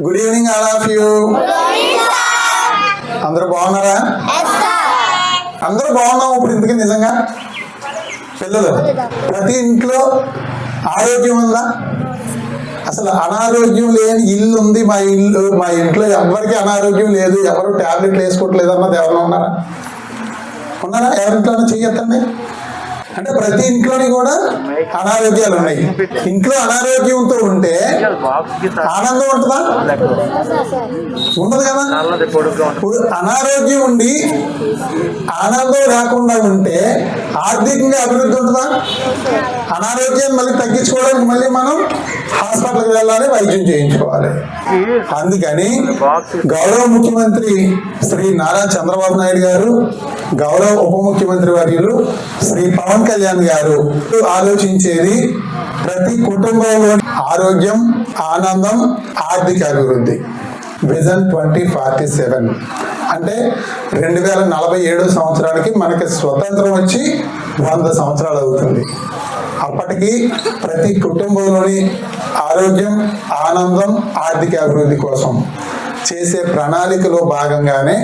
Good evening all of you. అందరూ బాగున్నారా? అందరూ బాగున్నాం. ఇప్పుడు ఇంతకీ నిజంగా పిల్లలు ప్రతి ఇంట్లో ఆరోగ్యం ఉందా? అసలు అనారోగ్యం లేని ఇల్లు ఉంది. మా ఇంట్లో ఎవరికి అనారోగ్యం లేదు, ఎవరు టాబ్లెట్లు వేసుకోవట్లేదు అన్నది ఎవరైనా ఉన్నారా? ఎవరింట్లోనే చెయ్యొద్దండి. అంటే ప్రతి ఇంట్లోని కూడా అనారోగ్యాలు ఉన్నాయి. ఇంట్లో అనారోగ్యంతో ఉంటే ఆనందం ఉంటుందా? ఉండదు కదా. ఇప్పుడు అనారోగ్యం ఉండి ఆనందం లేకుండా ఉంటే ఆర్థికంగా అభివృద్ధి ఉంటుందా? అనారోగ్యాన్ని మళ్ళీ తగ్గించుకోవడానికి మళ్ళీ మనం హాస్పిటల్కి వెళ్ళాలి, వైద్యం చేయించుకోవాలి. అందుకని గౌరవ ముఖ్యమంత్రి శ్రీ నారా చంద్రబాబు నాయుడు గారు, గౌరవ ఉప ముఖ్యమంత్రి వర్యులు శ్రీ పవన్ కళ్యాణ్ గారు ఆలోచించేది ప్రతి కుటుంబంలో ఆరోగ్యం, ఆనందం, ఆర్థిక అభివృద్ధి. విజన్ 2047 అంటే 2047 సంవత్సరానికి మనకి స్వతంత్రం వచ్చి 100 సంవత్సరాలు అవుతుంది. అప్పటికి ప్రతి కుటుంబంలోని ఆరోగ్యం, ఆనందం, ఆర్థిక అభివృద్ధి కోసం చేసే ప్రణాళికలో భాగంగానే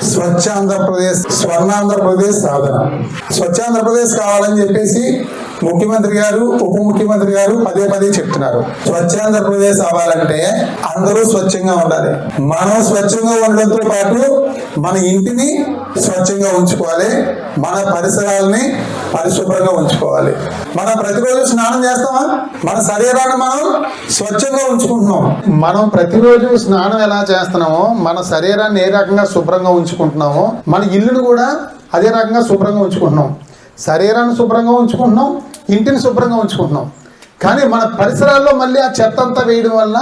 స్వచ్ఛాంధ్రప్రదేశ్, స్వర్ణాంధ్రప్రదేశ్ సాధన. స్వచ్ఛాంధ్రప్రదేశ్ కావాలని చెప్పేసి ముఖ్యమంత్రి గారు, ఉప ముఖ్యమంత్రి గారు పదే చెప్తున్నారు. స్వచ్ఛాంధ్రప్రదేశ్ అవ్వాలంటే అందరూ స్వచ్ఛంగా ఉండాలి. మనం స్వచ్ఛంగా ఉండడంతో పాటు మన ఇంటిని స్వచ్ఛంగా ఉంచుకోవాలి, మన పరిసరాలని పరిశుభ్రంగా ఉంచుకోవాలి. మనం ప్రతిరోజు స్నానం చేస్తామా? మన శరీరాన్ని మనం స్వచ్ఛంగా ఉంచుకుంటున్నాం. మనం ప్రతిరోజు స్నానం ఎలా చేస్తున్నామో, మన శరీరాన్ని ఏ రకంగా శుభ్రంగా ఉంచుకుంటున్నామో, మన ఇల్లును కూడా అదే రకంగా శుభ్రంగా ఉంచుకుంటున్నాం. శరీరాన్ని శుభ్రంగా ఉంచుకుంటున్నాం, ఇంటిని శుభ్రంగా ఉంచుకుంటున్నాం. కానీ మన పరిసరాల్లో మళ్ళీ ఆ చెత్త అంతా వేయడం వల్ల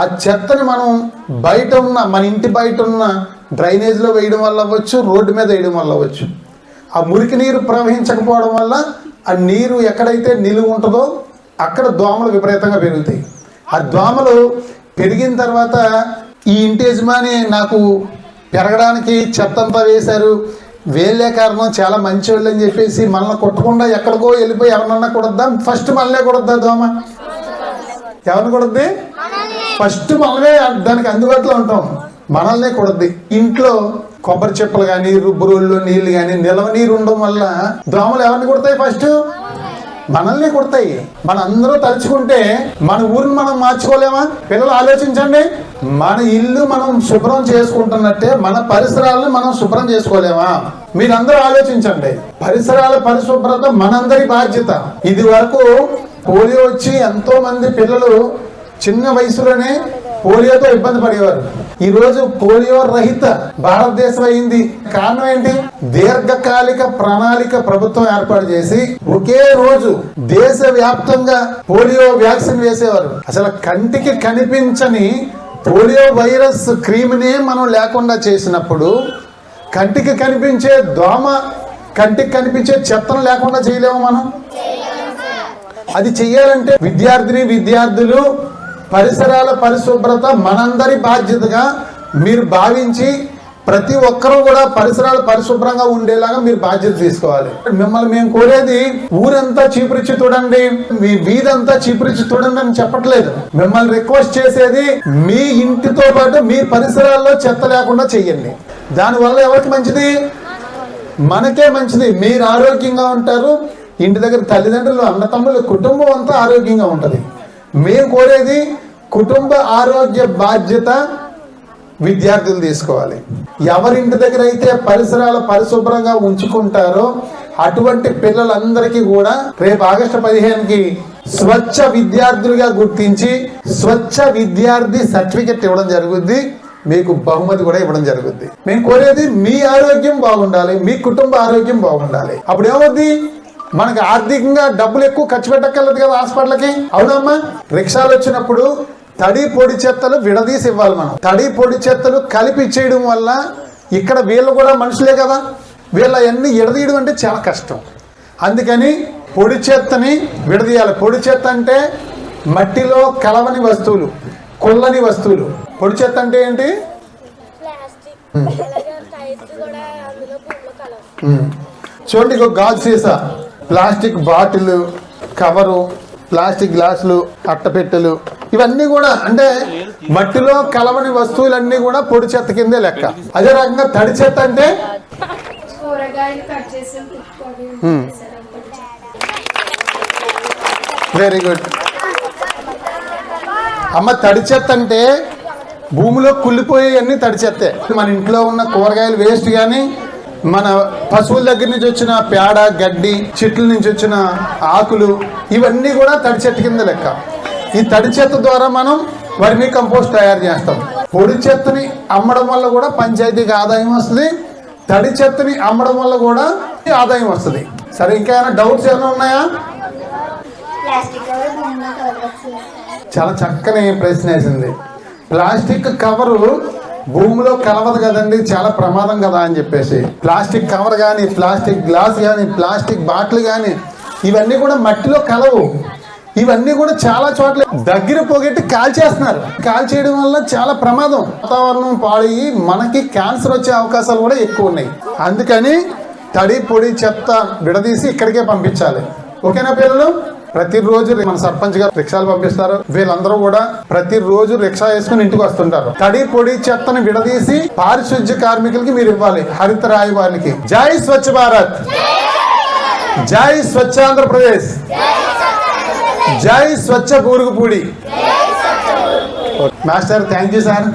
ఆ చెత్తని మనం బయట ఉన్న, మన ఇంటి బయట ఉన్న డ్రైనేజ్లో వేయడం వల్ల అవ్వచ్చు, రోడ్డు మీద వేయడం వల్ల అవ్వచ్చు. ఆ మురికి నీరు ప్రవహించకపోవడం వల్ల ఆ నీరు ఎక్కడైతే నిలువ ఉంటుందో అక్కడ దోమలు విపరీతంగా పెరుగుతాయి. ఆ దోమలు పెరిగిన తర్వాత ఈ ఇంటి యజమాని నాకు పెరగడానికి చెత్త అంతా వేశారు, వేళ్ళే కారణం, చాలా మంచివాళ్ళు అని చెప్పేసి మనల్ని కొట్టకుండా ఎక్కడికో వెళ్ళిపోయి ఎవరినన్నా కొడద్దాం. ఫస్ట్ మనలే కొడద్దా దోమ? ఎవరిని కొడద్ది? ఫస్ట్ మనమే దానికి అందుబాటులో ఉంటాం, మనల్నే కొడద్ది. ఇంట్లో కొబ్బరి చెప్పులు కానీ, రుబ్బురోళ్ళు నీళ్ళు కానీ, నిల్వ నీరు ఉండడం వల్ల దోమలు ఎవరిని కొడతాయి? ఫస్ట్ మనల్ని కొడతాయి. మనందరూ తలుచుకుంటే మన ఊరిని మనం మార్చుకోలేమా? పిల్లలు ఆలోచించండి. మన ఇల్లు మనం శుభ్రం చేసుకుంటున్నట్టే మన పరిసరాలను మనం శుభ్రం చేసుకోలేమా? మీరందరూ ఆలోచించండి. పరిసరాల పరిశుభ్రత మనందరి బాధ్యత. ఇది వరకు పోలియో వచ్చి ఎంతో మంది పిల్లలు చిన్న వయసులోనే పోలియోతో ఇబ్బంది పడేవారు. ఈ రోజు పోలియో రహిత భారతదేశం అయింది. కారణం ఏంటి? దీర్ఘకాలిక ప్రణాళిక ప్రభుత్వం ఏర్పాటు చేసి ఒకే రోజు దేశవ్యాప్తంగా పోలియో వ్యాక్సిన్ వేసేవారు. అసలు కంటికి కనిపించని పోలియో వైరస్ క్రీమ్నే మనం లేకుండా చేసినప్పుడు కంటికి కనిపించే దోమ, కంటికి కనిపించే చెత్తను లేకుండా చేయలేము మనం. అది చెయ్యాలంటే విద్యార్థులు పరిసరాల పరిశుభ్రత మనందరి బాధ్యతగా మీరు భావించి ప్రతి ఒక్కరూ కూడా పరిసరాలు పరిశుభ్రంగా ఉండేలాగా మీరు బాధ్యత తీసుకోవాలి. మిమ్మల్ని మేము కోరేది ఊరంతా చీపురిచ్చి చూడండి, మీ వీధంతా చీపురిచ్చి చూడండి అని చెప్పట్లేదు. మిమ్మల్ని రిక్వెస్ట్ చేసేది మీ ఇంటితో పాటు మీ పరిసరాల్లో చెత్త లేకుండా చెయ్యండి. దానివల్ల ఎవరికి మంచిది? మనకే మంచిది. మీరు ఆరోగ్యంగా ఉంటారు, ఇంటి దగ్గర తల్లిదండ్రులు, అన్నతమ్ములు, కుటుంబం అంతా ఆరోగ్యంగా ఉంటుంది. మేము కోరేది కుటుంబ ఆరోగ్య బాధ్యత విద్యార్థులు తీసుకోవాలి. ఎవరింటి దగ్గర అయితే పరిసరాలు పరిశుభ్రంగా ఉంచుకుంటారో అటువంటి పిల్లలందరికీ కూడా రేపు ఆగస్టు 15కి స్వచ్ఛ విద్యార్థులుగా గుర్తించి స్వచ్ఛ విద్యార్థి సర్టిఫికెట్ ఇవ్వడం జరుగుద్ది. మీకు బహుమతి కూడా ఇవ్వడం జరుగుద్ది. మేము కోరేది మీ ఆరోగ్యం బాగుండాలి, మీ కుటుంబ ఆరోగ్యం బాగుండాలి. అప్పుడు ఏమవుద్ది? మనకి ఆర్థికంగా డబ్బులు ఎక్కువ ఖర్చు పెట్టక్కర్లేదు కదా హాస్పిటల్కి. అవునమ్మా? రిక్షాలు వచ్చినప్పుడు తడి పొడి చెత్తలు విడదీసి ఇవ్వాలి. మనం తడి పొడి చెత్తలు కలిపి ఇచ్చేయడం వల్ల ఇక్కడ వీళ్ళు కూడా మనుషులే కదా, వీళ్ళ అన్ని విడదీయడం అంటే చాలా కష్టం. అందుకని పొడి చెత్తని విడదీయాలి. పొడి చెత్త అంటే మట్టిలో కలవని వస్తువులు, కొల్లని వస్తువులు. పొడి చెత్త అంటే ఏంటి? చూడండి, గాజు సీసా, ప్లాస్టిక్ బాటిల్, కవరు, ప్లాస్టిక్ గ్లాసులు, అట్టపెట్టెలు, ఇవన్నీ కూడా అంటే మట్టిలో కలవని వస్తువులన్నీ కూడా పొడి చెత్త కిందే లెక్క. అదే రకంగా తడి చెత్త అంటే వెరీ గుడ్ అమ్మ. తడి చెత్త అంటే భూమిలో కుళ్ళిపోయేవన్నీ తడి చెత్తే. మన ఇంట్లో ఉన్న కూరగాయలు వేస్ట్ కానీ, మన పశువుల దగ్గర నుంచి వచ్చిన పేడ, గడ్డి, చెట్ల నుంచి వచ్చిన ఆకులు, ఇవన్నీ కూడా తడి చెత్త కింద లెక్క. ఈ తడి చెత్త ద్వారా మనం వర్మీ కంపోస్ట్ తయారు చేస్తాం. పొడి చెత్తని అమ్మడం వల్ల కూడా పంచాయతీకి ఆదాయం వస్తుంది, తడి చెత్తని అమ్మడం వల్ల కూడా ఆదాయం వస్తుంది. సరే, ఇంకా ఏమైనా డౌట్స్ ఏమైనా ఉన్నాయా? చాలా చక్కని ప్రశ్న వేసింది. ప్లాస్టిక్ కవరు భూమిలో కలవదు కదండి, చాలా ప్రమాదం కదా అని చెప్పేసి. ప్లాస్టిక్ కవర్ కానీ, ప్లాస్టిక్ గ్లాస్ కానీ, ప్లాస్టిక్ బాటిల్ కానీ ఇవన్నీ కూడా మట్టిలో కలవు. ఇవన్నీ కూడా చాలా చోట్ల దగ్గర పొగెట్టి కాల్చేస్తున్నారు. కాల్చేయడం వల్ల చాలా ప్రమాదం, వాతావరణం పాడయి మనకి క్యాన్సర్ వచ్చే అవకాశాలు కూడా ఎక్కువ ఉన్నాయి. అందుకని తడి పొడి చెత్త విడదీసి ఇక్కడికే పంపించాలి. ఓకేనా పిల్లలు? ప్రతిరోజు మన సర్పంచ్ గారు రిక్షాలు పంపిస్తారు. వీళ్ళందరూ కూడా ప్రతిరోజు రిక్షా వేసుకుని ఇంటికి వస్తుంటారు. తడి పొడి చెత్తను విడదీసి పారిశుద్ధ్య కార్మికులకి మీరు ఇవ్వాలి, హరిత రాయబారికి. జై స్వచ్ఛ భారత్, జై స్వచ్ఛ ఆంధ్రప్రదేశ్, జై స్వచ్ఛ Burugupudi. Master, thank you sir.